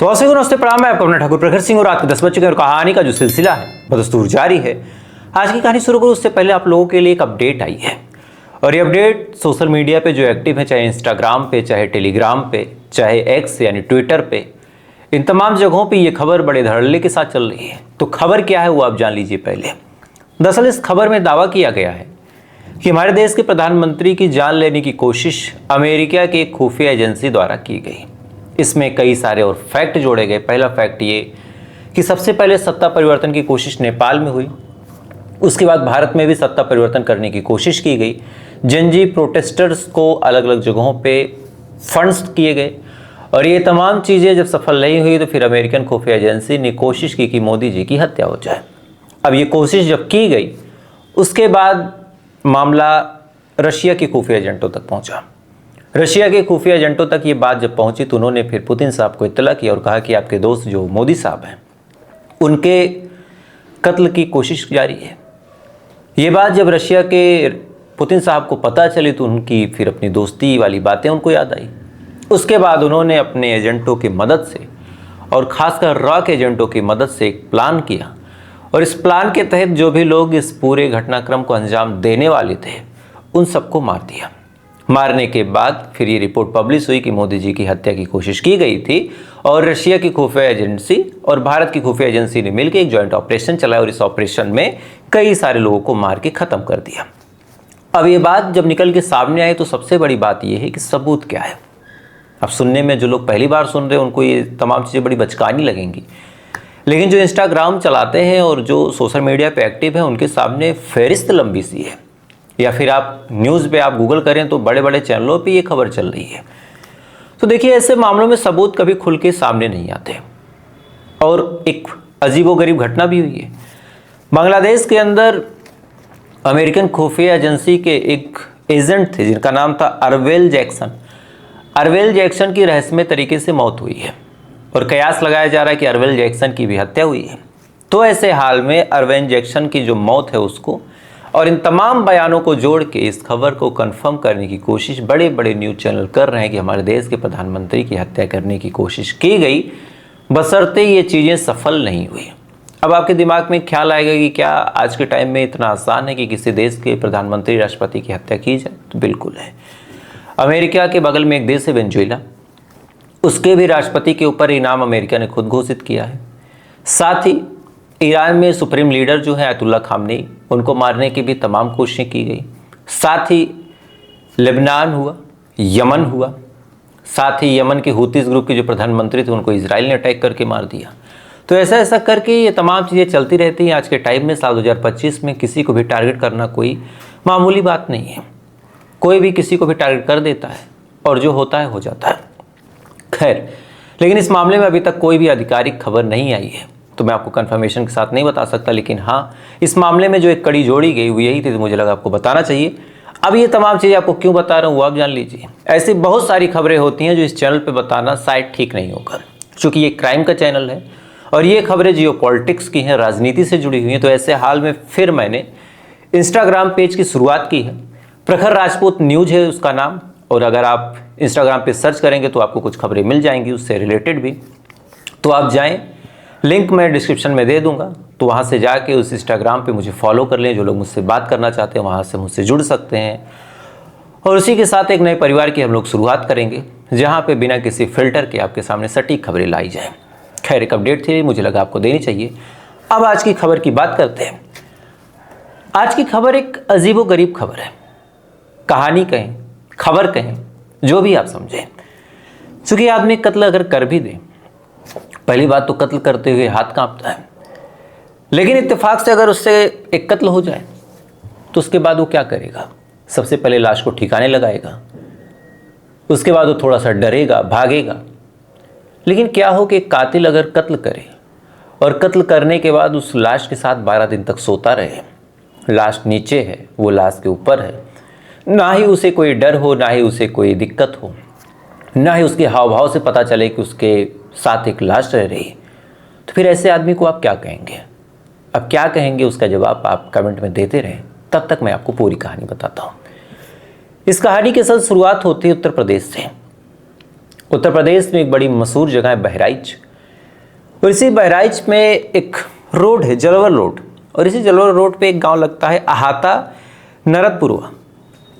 तो असलकुम नमस्ते प्रणाम, मैं आपका अपना ठाकुर प्रखर सिंह और रात के 10 बज चुके हैं और कहानी का जो सिलसिला है बदस्तूर जारी है। आज की कहानी शुरू करूँ उससे पहले आप लोगों के लिए एक अपडेट आई है और ये अपडेट सोशल मीडिया पे जो एक्टिव है, चाहे इंस्टाग्राम पे, चाहे टेलीग्राम पे, चाहे एक्स यानी ट्विटर पे, इन तमाम जगहों पे ये खबर बड़े धड़ल्ले के साथ चल रही है। तो खबर क्या है वो आप जान लीजिए पहले। दरअसल इस खबर में दावा किया गया है कि हमारे देश के प्रधानमंत्री की जान लेने की कोशिश अमेरिका की एक खुफिया एजेंसी द्वारा की गई। इसमें कई सारे और फैक्ट जोड़े गए। पहला फैक्ट ये कि सबसे पहले सत्ता परिवर्तन की कोशिश नेपाल में हुई, उसके बाद भारत में भी सत्ता परिवर्तन करने की कोशिश की गई। जनजी प्रोटेस्टर्स को अलग अलग जगहों पे फंड्स किए गए और ये तमाम चीज़ें जब सफल नहीं हुई तो फिर अमेरिकन खुफिया एजेंसी ने कोशिश की कि मोदी जी की हत्या हो जाए। अब ये कोशिश जब की गई उसके बाद मामला रशिया के खुफिया एजेंटों तक पहुंचा। रशिया के खुफिया एजेंटों तक ये बात जब पहुंची तो उन्होंने फिर पुतिन साहब को इत्तला किया और कहा कि आपके दोस्त जो मोदी साहब हैं उनके कत्ल की कोशिश जारी है। ये बात जब रशिया के पुतिन साहब को पता चली तो उनकी फिर अपनी दोस्ती वाली बातें उनको याद आई। उसके बाद उन्होंने अपने एजेंटों की मदद से और ख़ासकर रॉक एजेंटों की मदद से एक प्लान किया और इस प्लान के तहत जो भी लोग इस पूरे घटनाक्रम को अंजाम देने वाले थे उन सबको मार दिया। मारने के बाद फिर ये रिपोर्ट पब्लिश हुई कि मोदी जी की हत्या की कोशिश की गई थी और रशिया की खुफिया एजेंसी और भारत की खुफिया एजेंसी ने मिलकर एक जॉइंट ऑपरेशन चलाया और इस ऑपरेशन में कई सारे लोगों को मार के ख़त्म कर दिया। अब ये बात जब निकल के सामने आई तो सबसे बड़ी बात ये है कि सबूत क्या है। अब सुनने में जो लोग पहली बार सुन रहे हैं उनको ये तमाम चीज़ें बड़ी बचकानी लगेंगी, लेकिन जो इंस्टाग्राम चलाते हैं और जो सोशल मीडिया पे एक्टिव हैं उनके सामने फहरिस्त लंबी सी है। या फिर आप न्यूज़ पे आप गूगल करें तो बड़े बड़े चैनलों पे ये खबर चल रही है। तो देखिए ऐसे मामलों में सबूत कभी खुल के सामने नहीं आते और एक अजीबोगरीब घटना भी हुई है। बांग्लादेश के अंदर अमेरिकन खुफिया एजेंसी के एक एजेंट थे जिनका नाम था अरवेल जैक्सन। अरवेल जैक्सन की रहस्यमय तरीके से मौत हुई है और कयास लगाया जा रहा है कि अरवेल जैक्सन की भी हत्या हुई है। तो ऐसे हाल में अरवेल जैक्सन की जो मौत है उसको और इन तमाम बयानों को जोड़ के इस खबर को कंफर्म करने की कोशिश बड़े बड़े न्यूज़ चैनल कर रहे हैं कि हमारे देश के प्रधानमंत्री की हत्या करने की कोशिश की गई, बशर्ते ये चीज़ें सफल नहीं हुई। अब आपके दिमाग में ख्याल आएगा कि क्या आज के टाइम में इतना आसान है कि किसी देश के प्रधानमंत्री राष्ट्रपति की हत्या की जाए? तो बिल्कुल है। अमेरिका के बगल में एक देश है वेनेजुएला, उसके भी राष्ट्रपति के ऊपर इनाम अमेरिका ने खुद घोषित किया है। साथ ही ईरान में सुप्रीम लीडर जो है अयतुल्ला खामनेई, उनको मारने की भी तमाम कोशिशें की गई। साथ ही लेबनान हुआ, यमन हुआ, साथ ही यमन के हूतीस ग्रुप के जो प्रधानमंत्री थे उनको इजराइल ने अटैक करके मार दिया। तो ऐसा ऐसा करके ये तमाम चीज़ें चलती रहती हैं। आज के टाइम में साल 2025 में किसी को भी टारगेट करना कोई मामूली बात नहीं है। कोई भी किसी को भी टारगेट कर देता है और जो होता है हो जाता है। खैर, लेकिन इस मामले में अभी तक कोई भी आधिकारिक खबर नहीं आई है तो मैं आपको कंफर्मेशन के साथ नहीं बता सकता, लेकिन हाँ इस मामले में जो एक कड़ी जोड़ी गई वो यही थी तो मुझे लगा आपको बताना चाहिए। अब ये तमाम चीज़ें आपको क्यों बता रहा हूँ वो आप जान लीजिए। ऐसी बहुत सारी खबरें होती हैं जो इस चैनल पे बताना शायद ठीक नहीं होगा, क्योंकि ये क्राइम का चैनल है और ये खबरें जियोपॉलिटिक्स की हैं, राजनीति से जुड़ी हुई हैं। तो ऐसे हाल में फिर मैंने इंस्टाग्राम पेज की शुरुआत की है, प्रखर राजपूत न्यूज़ है उसका नाम, और अगर आप इंस्टाग्राम पे सर्च करेंगे तो आपको कुछ खबरें मिल जाएंगी उससे रिलेटेड भी। तो आप जाएं, लिंक मैं डिस्क्रिप्शन में दे दूंगा, तो वहाँ से जाके उस इंस्टाग्राम पे मुझे फॉलो कर लें। जो लोग मुझसे बात करना चाहते हैं वहाँ से मुझसे जुड़ सकते हैं और उसी के साथ एक नए परिवार की हम लोग शुरुआत करेंगे जहाँ पे बिना किसी फिल्टर के आपके सामने सटीक खबरें लाई जाएँ। खैर, एक अपडेट थी, मुझे लगा आपको देनी चाहिए। अब आज की खबर की बात करते हैं। आज की खबर एक अजीबोगरीब खबर है, कहानी कहें, खबर कहें, जो भी आप समझें। चूँकि आदमी कत्ल अगर कर भी दे, पहली बात तो कत्ल करते हुए हाथ कांपता है, लेकिन इत्तेफाक से अगर उससे एक कत्ल हो जाए तो उसके बाद वो क्या करेगा? सबसे पहले लाश को ठिकाने लगाएगा, उसके बाद वो थोड़ा सा डरेगा, भागेगा। लेकिन क्या हो कि एक कातिल अगर कत्ल करे और कत्ल करने के बाद उस लाश के साथ 12 दिन तक सोता रहे, लाश नीचे है, वो लाश के ऊपर है, ना ही उसे कोई डर हो, ना ही उसे कोई दिक्कत हो, ना ही उसके हाव भाव से पता चले कि उसके साथ एक लाश रह रही, तो फिर ऐसे आदमी को आप क्या कहेंगे? अब क्या कहेंगे उसका जवाब आप कमेंट में देते रहें, तब तक मैं आपको पूरी कहानी बताता हूँ। इस कहानी के साथ शुरुआत होती है उत्तर प्रदेश से। उत्तर प्रदेश में एक बड़ी मशहूर जगह है बहराइच, और इसी बहराइच में एक रोड है, जलवर रोड, और इसी जलवर रोड पे एक गांव लगता है अहाता नरदपुरवा।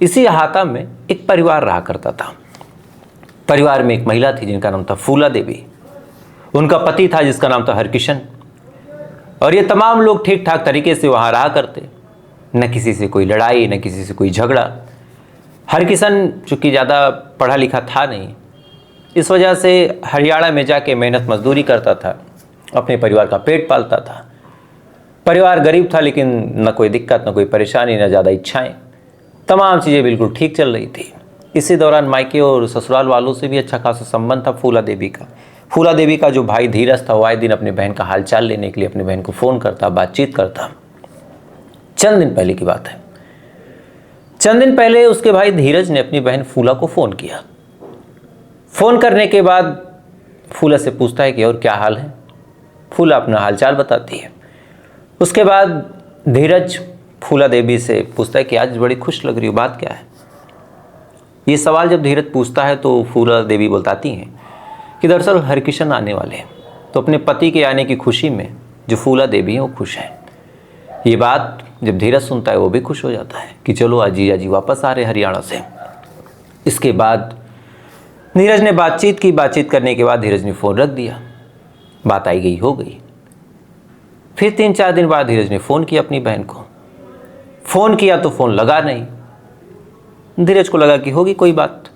इसी अहाता में एक परिवार रहा करता था। परिवार में एक महिला थी जिनका नाम था फूला देवी, उनका पति था जिसका नाम था हरकिशन, और ये तमाम लोग ठीक ठाक तरीके से वहाँ रहा करते, न किसी से कोई लड़ाई, न किसी से कोई झगड़ा। हरकिशन चूँकि ज़्यादा पढ़ा लिखा था नहीं, इस वजह से हरियाणा में जाके मेहनत मजदूरी करता था, अपने परिवार का पेट पालता था। परिवार गरीब था लेकिन न कोई दिक्कत, न कोई परेशानी, न ज़्यादा इच्छाएं, तमाम चीज़ें बिल्कुल ठीक चल रही थी। इसी दौरान मायके और ससुराल वालों से भी अच्छा खासा संबंध था फूला देवी का। फूला देवी का जो भाई धीरज था वो आए दिन अपनी बहन का हालचाल लेने के लिए अपनी बहन को फ़ोन करता, बातचीत करता। चंद दिन पहले की बात है, चंद दिन पहले उसके भाई धीरज ने अपनी बहन फूला को फ़ोन किया। फ़ोन करने के बाद फूला से पूछता है कि और क्या हाल है। फूला अपना हालचाल बताती है। उसके बाद धीरज फूला देवी से पूछता है कि आज बड़ी खुश लग रही हो, बात क्या है। ये सवाल जब धीरज पूछता है तो फूला देवी बताती हैं कि दरअसल हरकिशन आने वाले हैं, तो अपने पति के आने की खुशी में जो फूला देवी हैं वो खुश हैं। ये बात जब धीरज सुनता है वो भी खुश हो जाता है कि चलो आज जीजा जी वापस आ रहे हरियाणा से। इसके बाद नीरज ने बातचीत करने के बाद धीरज ने फ़ोन रख दिया। बात आई गई हो गई। फिर 3-4 दिन बाद धीरज ने फ़ोन किया अपनी बहन को। फ़ोन किया तो फ़ोन लगा नहीं। धीरज को लगा कि होगी कोई बात,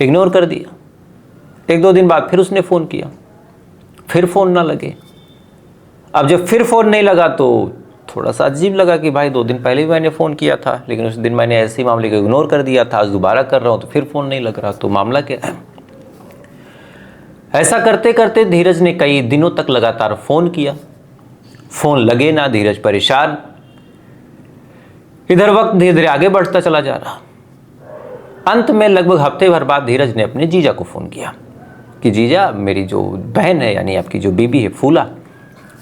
इग्नोर कर दिया। 1-2 दिन बाद फिर उसने फ़ोन किया, फिर फ़ोन ना लगे। अब जब फिर फ़ोन नहीं लगा तो थोड़ा सा अजीब लगा कि भाई 2 दिन पहले भी मैंने फ़ोन किया था, लेकिन उस दिन मैंने ऐसे ही मामले को इग्नोर कर दिया था, आज दोबारा कर रहा हूँ तो फिर फ़ोन नहीं लग रहा, तो मामला क्या है। ऐसा करते करते धीरज ने कई दिनों तक लगातार फ़ोन किया, फ़ोन लगे ना। धीरज परेशान। इधर वक्त धीरे धीरे आगे बढ़ता चला जा रहा। अंत में लगभग हफ्ते भर बाद धीरज ने अपने जीजा को फ़ोन किया कि जीजा, मेरी जो बहन है यानी आपकी जो बीबी है फूला,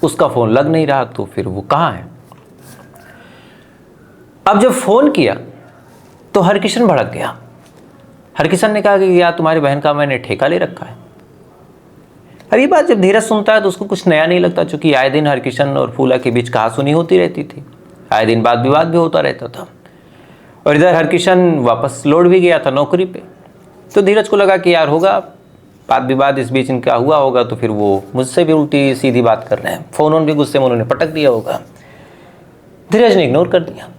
उसका फ़ोन लग नहीं रहा, तो फिर वो कहाँ है। अब जब फ़ोन किया तो हरकिशन भड़क गया। हरकिशन ने कहा कि यार तुम्हारी बहन का मैंने ठेका ले रखा है। अब ये बात जब धीरज सुनता है तो उसको कुछ नया नहीं लगता, चूँकि आए दिन हरकिशन और फूला के बीच कहासुनी होती रहती थी, आए दिन वाद विवाद भी होता रहता था। और इधर हरकिशन वापस लौट भी गया था नौकरी पे, तो धीरज को लगा कि यार होगा वाद विवाद इस बीच इनका हुआ होगा, तो फिर वो मुझसे भी उल्टी सीधी बात कर रहे हैं, फ़ोन भी गुस्से में उन्होंने पटक दिया होगा। धीरज ने इग्नोर कर दिया।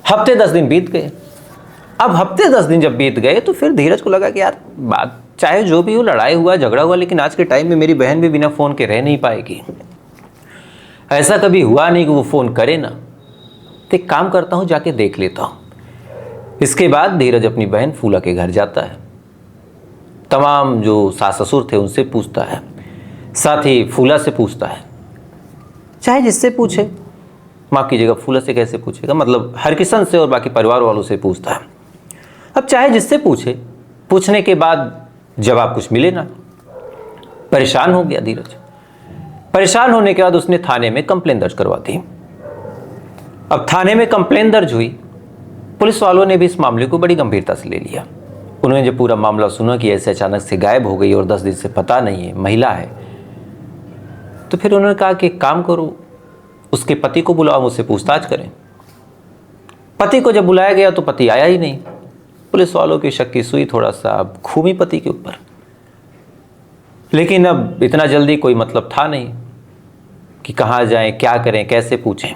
हफ्ते 10 दिन बीत गए। अब हफ्ते 10 दिन जब बीत गए तो फिर धीरज को लगा कि यार बात चाहे जो भी हो, लड़ाई हुआ, झगड़ा हुआ, लेकिन आज के टाइम में मेरी बहन भी बिना फ़ोन के रह नहीं पाएगी। ऐसा कभी हुआ नहीं कि वो फ़ोन करे ना। तो एक काम करता हूँ, जाके देख लेता हूँ। इसके बाद धीरज अपनी बहन फूला के घर जाता है। तमाम जो सास ससुर थे उनसे पूछता है, साथ ही फूला से पूछता है। चाहे जिससे पूछे, माफ़ कीजिएगा फूला से कैसे पूछेगा, मतलब हरकिशन से और बाकी परिवार वालों से पूछता है। अब चाहे जिससे पूछे, पूछने के बाद जवाब कुछ मिले ना। परेशान हो गया धीरज। परेशान होने के बाद उसने थाने में कंप्लेन दर्ज करवा दी। अब थाने में कंप्लेन दर्ज हुई। पुलिस वालों ने भी इस मामले को बड़ी गंभीरता से ले लिया। उन्होंने जब पूरा मामला सुना कि ऐसे अचानक से गायब हो गई और 10 दिन से पता नहीं है, महिला है, तो फिर उन्होंने कहा कि एक काम करो, उसके पति को बुलाओ, मुझसे पूछताछ करें। पति को जब बुलाया गया तो पति आया ही नहीं। पुलिस वालों की शक की सुई थोड़ा सा अब घूमी पति के ऊपर, लेकिन अब इतना जल्दी कोई मतलब था नहीं कि कहाँ जाएं, क्या करें, कैसे पूछें।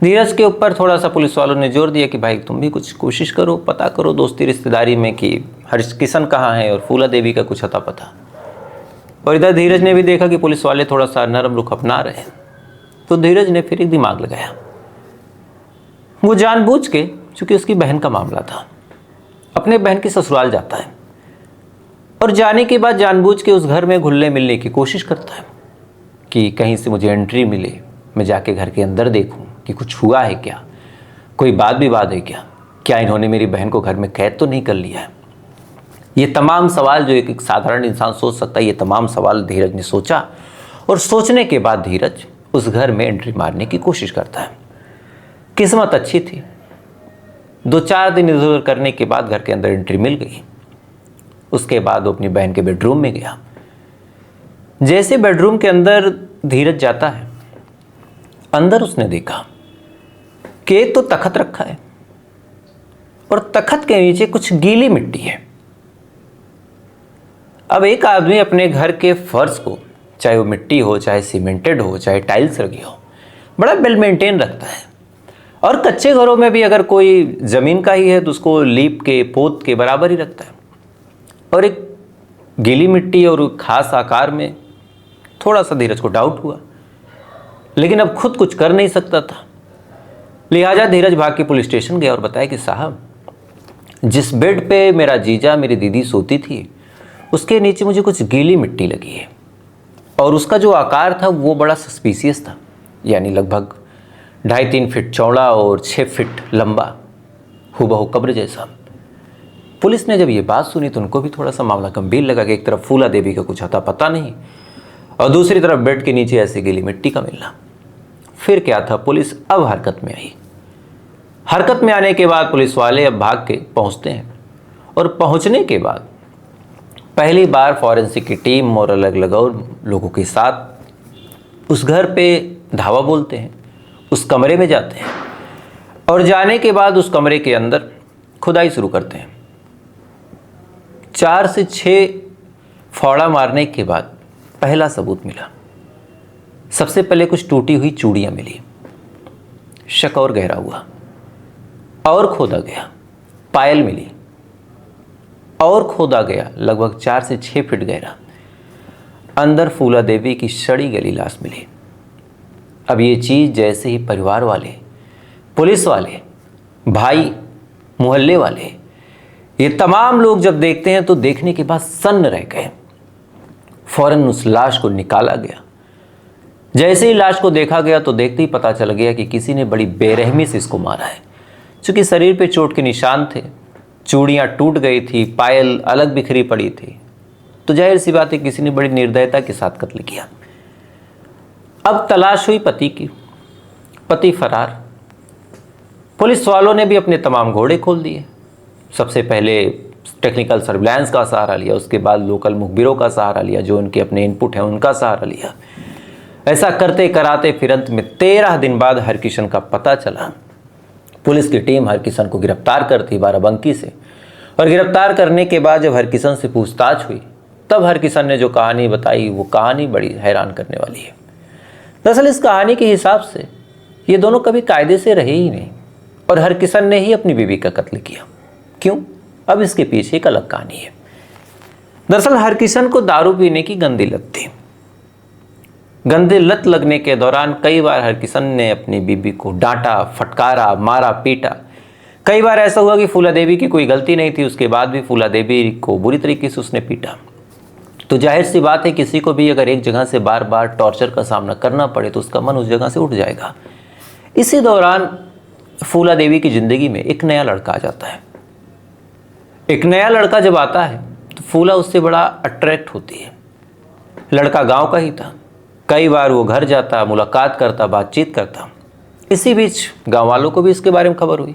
धीरज के ऊपर थोड़ा सा पुलिस वालों ने जोर दिया कि भाई तुम भी कुछ कोशिश करो, पता करो दोस्ती रिश्तेदारी में कि हरकिशन कहाँ है और फूला देवी का कुछ अता पता। और इधर धीरज ने भी देखा कि पुलिस वाले थोड़ा सा नरम रुख अपना रहे हैं, तो धीरज ने फिर एक दिमाग लगाया। वो जानबूझ के, चूंकि उसकी बहन का मामला था, अपने बहन के ससुराल जाता है और जाने के बाद जानबूझ के उस घर में घुलने मिलने की कोशिश करता है कि कहीं से मुझे एंट्री मिले, मैं जाके घर के अंदर देखूं कि कुछ हुआ है क्या, कोई बात विवाद है क्या इन्होंने मेरी बहन को घर में कैद तो नहीं कर लिया है। ये तमाम सवाल जो एक साधारण इंसान सोच सकता है, ये तमाम सवाल धीरज ने सोचा और सोचने के बाद धीरज उस घर में एंट्री मारने की कोशिश करता है। किस्मत अच्छी थी, 2-4 दिन इधर करने के बाद घर के अंदर एंट्री मिल गई। उसके बाद वो अपनी बहन के बेडरूम में गया। जैसे बेडरूम के अंदर धीरज जाता है, अंदर उसने देखा कि एक तो तख्त रखा है और तख्त के नीचे कुछ गीली मिट्टी है। अब एक आदमी अपने घर के फर्श को, चाहे वो मिट्टी हो, चाहे सीमेंटेड हो, चाहे टाइल्स लगी हो, बड़ा वेल मेंटेन रखता है। और कच्चे घरों में भी अगर कोई ज़मीन का ही है तो उसको लीप के, पोत के बराबर ही रखता है। और एक गीली मिट्टी और खास आकार में थोड़ा सा धीरज को डाउट हुआ, लेकिन अब खुद कुछ कर नहीं सकता था। लिहाजा धीरज भाग के पुलिस स्टेशन गया और बताया कि साहब, जिस बेड पे मेरा जीजा, मेरी दीदी सोती थी, उसके नीचे मुझे कुछ गीली मिट्टी लगी है और उसका जो आकार था वो बड़ा सस्पिशियस था, यानी लगभग 2.5-3 फीट चौड़ा और 6 फीट लंबा, हूबहू कब्र जैसा। पुलिस ने जब ये बात सुनी तो उनको भी थोड़ा सा मामला गंभीर लगा कि एक तरफ फूला देवी का कुछ अता पता नहीं और दूसरी तरफ बेड के नीचे ऐसे गीली मिट्टी का मिलना। फिर क्या था, पुलिस अब हरकत में आई। हरकत में आने के बाद पुलिस वाले अब भाग के पहुंचते हैं और पहुंचने के बाद पहली बार फॉरेंसिक की टीम और अलग अलग और लोगों के साथ उस घर पे धावा बोलते हैं, उस कमरे में जाते हैं और जाने के बाद उस कमरे के अंदर खुदाई शुरू करते हैं। 4 से 6 फावड़ा मारने के बाद पहला सबूत मिला। सबसे पहले कुछ टूटी हुई चूड़ियाँ मिली। शक और गहरा हुआ और खोदा गया, पायल मिली और खोदा गया, लगभग 4 से 6 फीट गहरा। अंदर फूला देवी की सड़ी गली लाश मिली। अब ये चीज़ जैसे ही परिवार वाले, पुलिस वाले, भाई, मोहल्ले वाले, ये तमाम लोग जब देखते हैं तो देखने के बाद सन्न रह गए। फौरन उस लाश को निकाला गया। जैसे ही लाश को देखा गया तो देखते ही पता चल गया कि किसी ने बड़ी बेरहमी से इसको मारा है। चूँकि शरीर पे चोट के निशान थे, चूड़ियाँ टूट गई थी, पायल अलग बिखरी पड़ी थी, तो जाहिर सी बात है किसी ने बड़ी निर्दयता के साथ कत्ल किया। अब तलाश हुई पति की। पति फरार। पुलिस वालों ने भी अपने तमाम घोड़े खोल दिए। सबसे पहले टेक्निकल सर्विलांस का सहारा लिया, उसके बाद लोकल मुखबिरों का सहारा लिया, जो उनके अपने इनपुट हैं उनका सहारा लिया। ऐसा करते कराते फिर अंत में 13 दिन बाद हरकिशन का पता चला। पुलिस की टीम हरकिशन को गिरफ्तार करती बाराबंकी से, और गिरफ्तार करने के बाद जब हरकिशन से पूछताछ हुई तब हरकिशन ने जो कहानी बताई वो कहानी बड़ी हैरान करने वाली है। दरअसल इस कहानी के हिसाब से ये दोनों कभी कायदे से रहे ही नहीं और हरकिशन ने ही अपनी बीवी का कत्ल किया। क्यों? अब इसके पीछे एक अलग कहानी है। दरअसल हरकिशन को दारू पीने की गंदी लत थी। गंदी लत लगने के दौरान कई बार हरकिशन ने अपनी बीबी को डांटा, फटकारा, मारा, पीटा। कई बार ऐसा हुआ कि फूला देवी की कोई गलती नहीं थी, उसके बाद भी फूला देवी को बुरी तरीके से उसने पीटा। तो जाहिर सी बात है किसी को भी अगर एक जगह से बार बार टॉर्चर का सामना करना पड़े तो उसका मन उस जगह से उठ जाएगा। इसी दौरान फूला देवी की ज़िंदगी में एक नया लड़का आ जाता है। एक नया लड़का जब आता है तो फूला उससे बड़ा अट्रैक्ट होती है। लड़का गांव का ही था। कई बार वो घर जाता, मुलाकात करता, बातचीत करता। इसी बीच गांव वालों को भी इसके बारे में खबर हुई।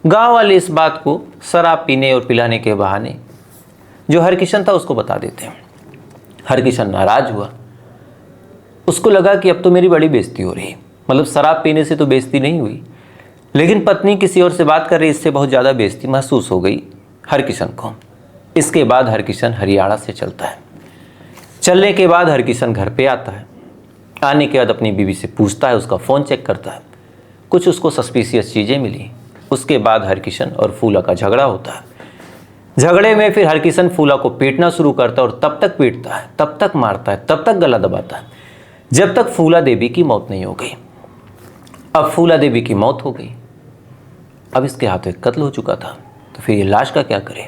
गांव वाले इस बात को शराब पीने और पिलाने के बहाने जो हरकिशन था उसको बता देते हैं। हरकिशन नाराज हुआ। उसको लगा कि अब तो मेरी बड़ी बेइज्जती हो रही है। मतलब शराब पीने से तो बेइज्जती नहीं हुई, लेकिन पत्नी किसी और से बात कर रही, इससे बहुत ज़्यादा बेइज्जती महसूस हो गई हरकिशन को। इसके बाद हरकिशन हरियाणा से चलता है। चलने के बाद हरकिशन घर पे आता है। आने के बाद अपनी बीवी से पूछता है, उसका फ़ोन चेक करता है। कुछ उसको सस्पिशियस चीज़ें मिली। उसके बाद हरकिशन और फूला का झगड़ा होता है। झगड़े में फिर हरकिशन फूला को पीटना शुरू करता है और तब तक पीटता है, तब तक मारता है, तब तक गला दबाता है, जब तक फूला देवी की मौत नहीं हो गई। अब फूला देवी की मौत हो गई। अब इसके हाथों एक कत्ल हो चुका था, तो फिर ये लाश का क्या करें?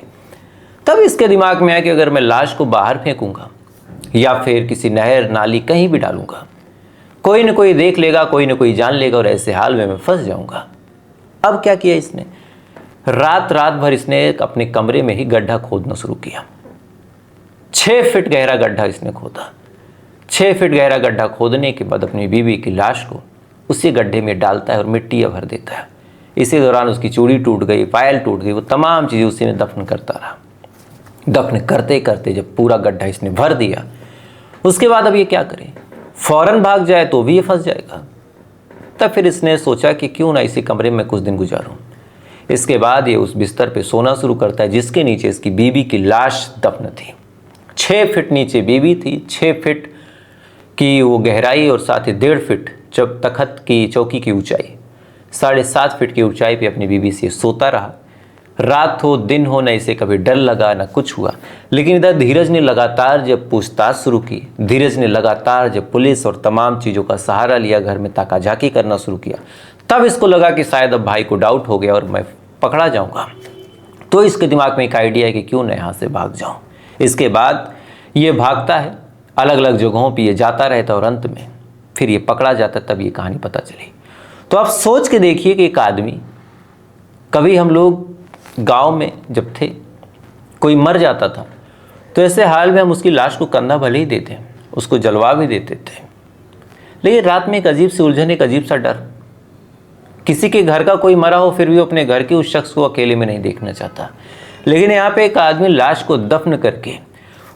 तब इसके दिमाग में आया कि अगर मैं लाश को बाहर फेंकूंगा या फिर किसी नहर, नाली कहीं भी डालूंगा, कोई न कोई देख लेगा, कोई न कोई जान लेगा और ऐसे हाल में मैं फंस जाऊंगा। अब क्या किया इसने? रात भर इसने अपने कमरे में ही गड्ढा खोदना शुरू किया। 6 फीट गहरा गड्ढा इसने खोदा। 6 फीट गहरा गड्ढा खोदने के बाद अपनी बीवी की लाश को उसी गड्ढे में डालता है और मिट्टी भर देता है। इसी दौरान उसकी चूड़ी टूट गई, पायल टूट गई, वो तमाम चीज़ें उसी में दफन करता रहा। दफन करते करते जब पूरा गड्ढा इसने भर दिया, उसके बाद अब ये क्या करे, फौरन भाग जाए तो भी ये फंस जाएगा। तब फिर इसने सोचा कि क्यों ना इसी कमरे में कुछ दिन गुजारूं। इसके बाद ये उस बिस्तर पे सोना शुरू करता है जिसके नीचे इसकी बीवी की लाश दफन थी। 6 फीट नीचे बीवी थी, 6 फीट की वो गहराई और साथ ही 1.5 फीट तखत की चौकी की ऊंचाई, 7.5 फीट की ऊंचाई पे अपनी बीवी से सोता रहा। रात हो दिन हो, न इसे कभी डर लगा न कुछ हुआ। लेकिन इधर धीरज ने लगातार जब पूछताछ शुरू की, धीरज ने लगातार जब पुलिस और तमाम चीज़ों का सहारा लिया, घर में ताकाझाकी करना शुरू किया, तब इसको लगा कि शायद अब भाई को डाउट हो गया और मैं पकड़ा जाऊंगा। तो इसके दिमाग में एक आइडिया है कि क्यों न यहाँ से भाग जाऊँ। इसके बाद ये भागता है, अलग अलग जगहों पर ये जाता रहता और अंत में फिर ये पकड़ा जाता। तब ये कहानी पता चली। तो आप सोच के देखिए कि एक आदमी, कभी हम लोग गांव में जब थे, कोई मर जाता था तो ऐसे हाल में हम उसकी लाश को कंधा भले ही देते, उसको जलवा भी देते थे, लेकिन रात में एक अजीब सी उलझन, एक अजीब सा डर। किसी के घर का कोई मरा हो फिर भी अपने घर के उस शख्स को अकेले में नहीं देखना चाहता। लेकिन यहाँ पे एक आदमी लाश को दफन करके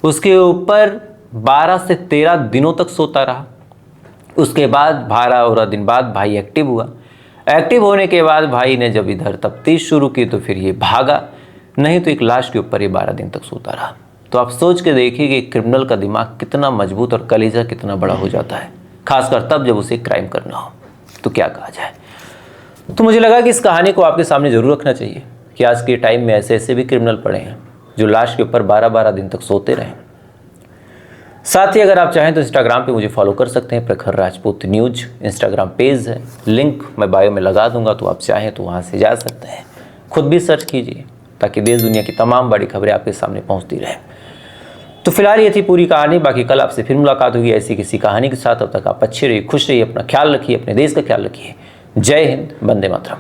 उसके ऊपर 12 से 13 दिनों तक सोता रहा। उसके बाद 12 दिन बाद भाई एक्टिव हुआ। एक्टिव होने के बाद भाई ने जब इधर तफ्तीश शुरू की तो फिर ये भागा, नहीं तो एक लाश के ऊपर ये 12 दिन तक सोता रहा। तो आप सोच के देखिए कि क्रिमिनल का दिमाग कितना मजबूत और कलेजा कितना बड़ा हो जाता है, खासकर तब जब उसे क्राइम करना हो। तो क्या कहा जाए। तो मुझे लगा कि इस कहानी को आपके सामने ज़रूर रखना चाहिए कि आज के टाइम में ऐसे ऐसे भी क्रिमिनल पड़े हैं जो लाश के ऊपर 12-12 दिन तक सोते रहे। साथ ही अगर आप चाहें तो इंस्टाग्राम पे मुझे फॉलो कर सकते हैं, प्रखर राजपूत न्यूज इंस्टाग्राम पेज है, लिंक मैं बायो में लगा दूंगा, तो आप चाहें तो वहाँ से जा सकते हैं। खुद भी सर्च कीजिए ताकि देश दुनिया की तमाम बड़ी खबरें आपके सामने पहुँचती रहें। तो फिलहाल ये थी पूरी कहानी, बाकी कल आपसे फिर मुलाकात होगी ऐसी किसी कहानी के साथ। तब तक आप अच्छे रहिए, खुश रहिए, अपना ख्याल रखिए, अपने देश का ख्याल रखिए। जय हिंद, वंदे मातरम।